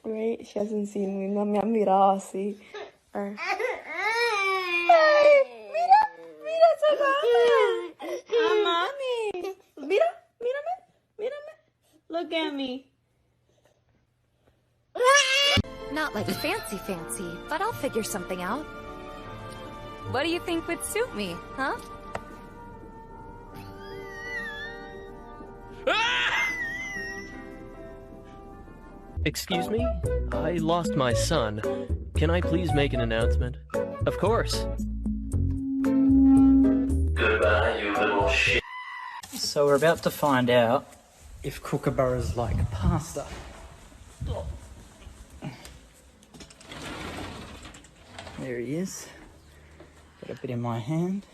Right? She hasn't seen me. No me ha mirado así. Ay, mira esa gana. A mami. Mira, mírame, mírame. Look at me. Not like fancy, but I'll figure something out. What do you think would suit me, huh? Excuse me? I lost my son. Can I please make an announcement? Of course. Goodbye, you little shit. So we're about to find out if kookaburras like pasta. There he is. Got a bit in my hand.